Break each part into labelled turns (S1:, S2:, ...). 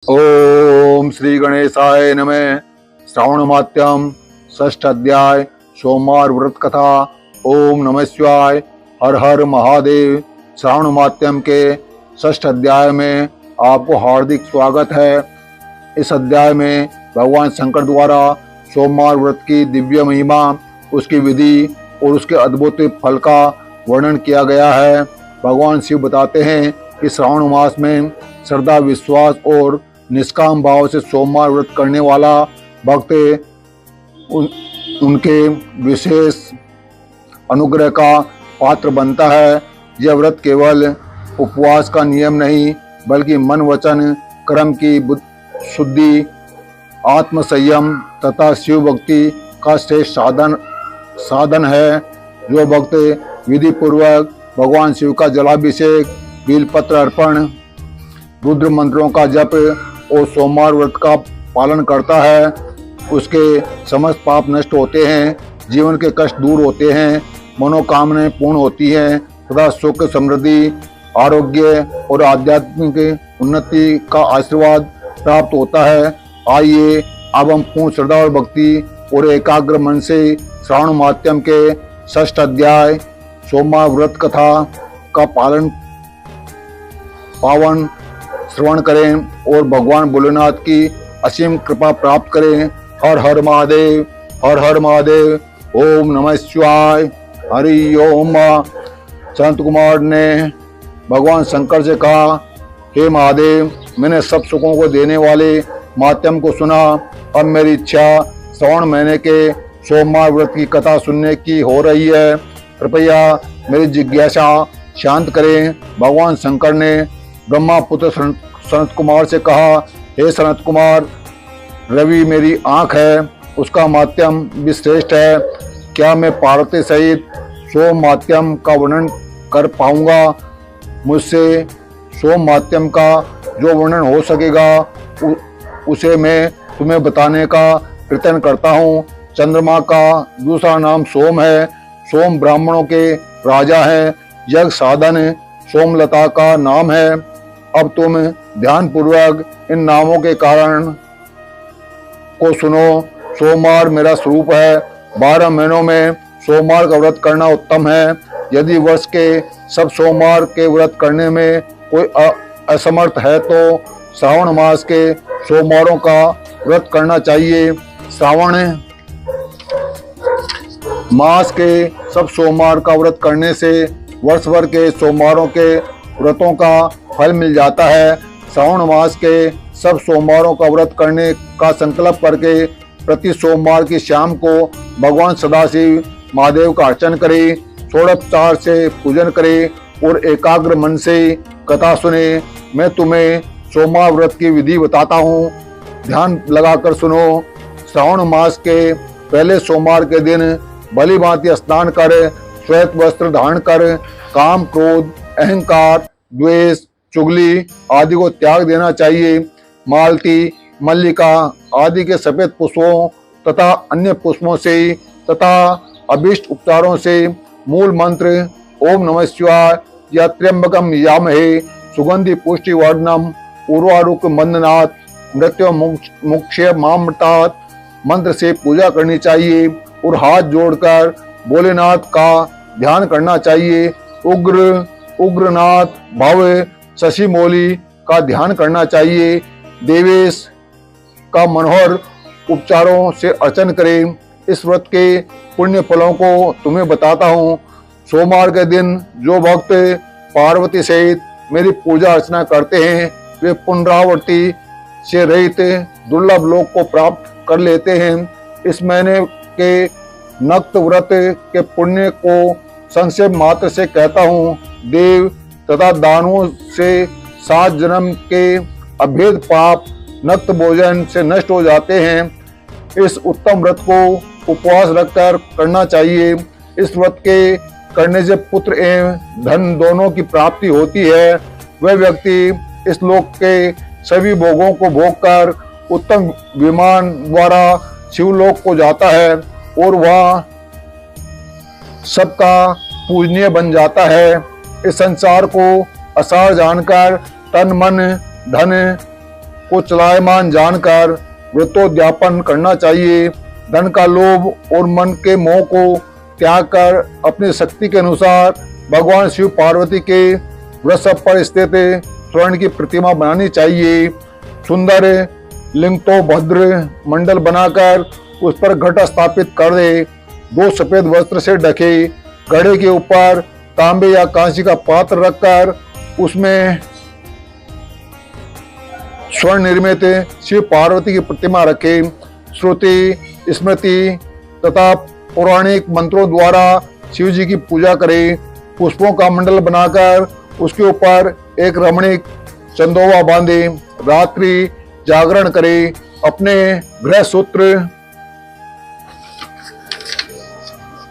S1: ओम श्री गणेशाय नमः। श्रावण मात्यम षष्ठ अध्याय सोमवार व्रत कथा। ओम नमः शिवाय। हर हर महादेव। श्रावण मात्यम के षष्ठ अध्याय में आपको हार्दिक स्वागत है। इस अध्याय में भगवान शंकर द्वारा सोमवार व्रत की दिव्य महिमा, उसकी विधि और उसके अद्भुत फल का वर्णन किया गया है। भगवान शिव बताते हैं कि श्रावण मास में श्रद्धा, विश्वास और निष्काम भाव से सोमवार व्रत करने वाला भक्त उनके विशेष अनुग्रह का पात्र बनता है। यह व्रत केवल उपवास का नियम नहीं, बल्कि मन, वचन, कर्म की शुद्धि, आत्म संयम तथा शिव भक्ति का श्रेष्ठ साधन है। जो भक्त विधि पूर्वक भगवान शिव का जलाभिषेक, बेलपत्र अर्पण, रुद्र मंत्रों का जप और सोमवार व्रत का पालन करता है, उसके समस्त पाप नष्ट होते हैं, जीवन के कष्ट दूर होते हैं, मनोकामनाएं पूर्ण होती हैं तथा सुख, समृद्धि, आरोग्य और आध्यात्मिक उन्नति का आशीर्वाद प्राप्त होता है। आइए अब हम पूर्ण श्रद्धा और भक्ति और एकाग्र मन से श्रावण मात्यम के षष्ठ अध्याय सोमवार व्रत कथा का पावन श्रवण करें और भगवान भोलेनाथ की असीम कृपा प्राप्त करें। हर हर महादेव, हर हर महादेव। ओम नमः शिवाय। हरि ओम। संत कुमार ने भगवान शंकर से कहा, हे महादेव, मैंने सब सुखों को देने वाले माध्यम को सुना। अब मेरी इच्छा श्रावण महीने के सोमवार व्रत की कथा सुनने की हो रही है। कृपया मेरी जिज्ञासा शांत करें। भगवान शंकर ने ब्रह्मा पुत्र सनत कुमार से कहा, हे सनत कुमार, रवि मेरी आंख है, उसका माध्यम भी श्रेष्ठ है। क्या मैं पार्वती सहित सोम माध्यम का वर्णन कर पाऊंगा? मुझसे सोम माध्यम का जो वर्णन हो सकेगा उसे मैं तुम्हें बताने का प्रयत्न करता हूँ। चंद्रमा का दूसरा नाम सोम है। सोम ब्राह्मणों के राजा हैं। यज्ञ साधन सोमलता का नाम है। अब तुम ध्यान पूर्वक इन नामों के कारण को सुनो। सोमवार मेरा स्वरूप है। 12 महीनों में सोमवार का व्रत करना उत्तम है। यदि वर्ष के सब सोमवार के व्रत करने में कोई असमर्थ है तो श्रावण मास के सोमवारों का व्रत करना चाहिए। श्रावण मास के सब सोमवार का व्रत करने से वर्ष भर के सोमवारों के व्रतों का फल मिल जाता है। श्रावण मास के सब सोमवारों का व्रत करने का संकल्प करके प्रति सोमवार की शाम को भगवान सदाशिव महादेव का अर्चन करें, षोडोपचार से पूजन करें और एकाग्र मन से कथा सुने। मैं तुम्हें सोमवार व्रत की विधि बताता हूँ, ध्यान लगाकर सुनो। श्रावण मास के पहले सोमवार के दिन भली भांति स्नान कर श्वेत वस्त्र धारण कर काम, क्रोध, अहंकार, द्वेष, चुगली आदि को त्याग देना चाहिए। मालती, मल्लिका आदि के सफेद पुष्पों तथा अन्य पुष्पों से तथा अभीष्ट उपचारों से मूल मंत्र ओम नमः शिवाय या त्र्यंबकम यामहे सुगंधि पुष्टि वर्णम उर्वारुक मंदनाथ मृत्यु मुक्षय मामृतात् मंत्र से पूजा करनी चाहिए और हाथ जोड़कर भोलेनाथ का ध्यान करना चाहिए। उग्रनाथ भव शशि मौली का ध्यान करना चाहिए। देवेश का मनोहर उपचारों से अर्चन करें। इस व्रत के पुण्य फलों को तुम्हें बताता हूँ। सोमवार के दिन जो भक्त पार्वती सहित मेरी पूजा अर्चना करते हैं वे पुनरावृत्ति से रहित दुर्लभ लोक को प्राप्त कर लेते हैं। इस महीने के नक्त व्रत के पुण्य को संक्षेप मात्र से कहता हूँ। देव तथा दानवों से 7 जन्म के अभेद पाप नक्त भोजन से नष्ट हो जाते हैं। इस उत्तम व्रत को उपवास रखकर करना चाहिए। इस व्रत के करने से पुत्र एवं धन दोनों की प्राप्ति होती है। वह व्यक्ति इस लोक के सभी भोगों को भोग कर उत्तम विमान द्वारा शिवलोक को जाता है और वह सबका पूजनीय बन जाता है। इस संसार को असार जानकर तन, मन, धन को चलायमान जानकर व्रतोद्यापन करना चाहिए। धन का लोभ और मन के मोह को त्याग कर अपनी शक्ति के अनुसार भगवान शिव पार्वती के वृषभ पर स्थित स्वर्ण की प्रतिमा बनानी चाहिए। सुंदर लिंग तो भद्र मंडल बनाकर उस पर घट स्थापित कर दे। 2 सफेद वस्त्र से ढके घड़े के ऊपर तांबे या कांसी का पात्र रखकर उसमें स्वर्ण निर्मित शिव पार्वती की प्रतिमा रखे। श्रुति, स्मृति तथा पौराणिक मंत्रों द्वारा शिव जी की पूजा करें। पुष्पों का मंडल बनाकर उसके ऊपर एक रमणीक चंदोवा बांधे। रात्रि जागरण करें। अपने गृह सूत्र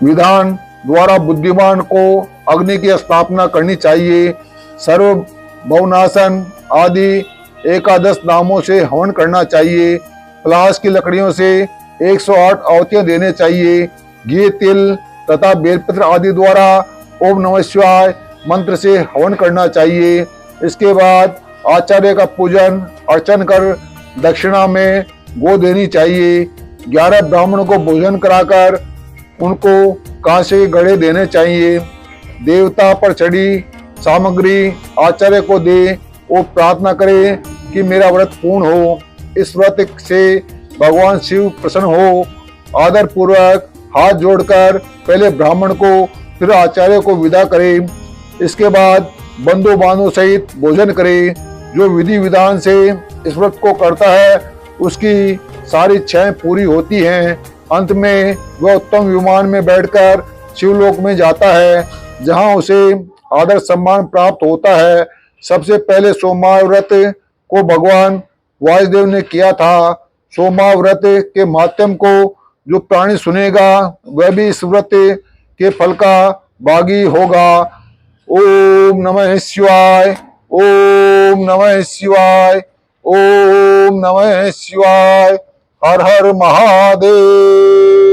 S1: विधान द्वारा बुद्धिमान को अग्नि की स्थापना करनी चाहिए। सर्व भवनासन आदि 11 नामों से हवन करना चाहिए। पलाश की लकड़ियों से 108 आहुतियां देने चाहिए। घी, तिल तथा बेलपत्र आदि द्वारा ओम नमः शिवाय मंत्र से हवन करना चाहिए। इसके बाद आचार्य का पूजन अर्चन कर दक्षिणा में गो देनी चाहिए। 11 ब्राह्मणों को भोजन कराकर उनको कांसे के घड़े देने चाहिए। देवता पर चढ़ी सामग्री आचार्य को दे और प्रार्थना करे कि मेरा व्रत पूर्ण हो। इस व्रत से भगवान शिव प्रसन्न हो। आदर पूर्वक हाथ जोड़कर पहले ब्राह्मण को फिर आचार्य को विदा करे। इसके बाद बंधु बांधव सहित भोजन करे। जो विधि विधान से इस व्रत को करता है उसकी सारी इच्छाएं पूरी होती हैं। अंत में वह उत्तम विमान में बैठकर शिवलोक में जाता है, जहां उसे आदर सम्मान प्राप्त होता है। सबसे पहले सोमवार व्रत को भगवान वायुदेव ने किया था। सोमवार व्रत के माध्यम को जो प्राणी सुनेगा वह भी इस व्रत के फल का भागी होगा। ओम नमः शिवाय, ओम नमः शिवाय, ओम नमः शिवाय। हर हर महादेव।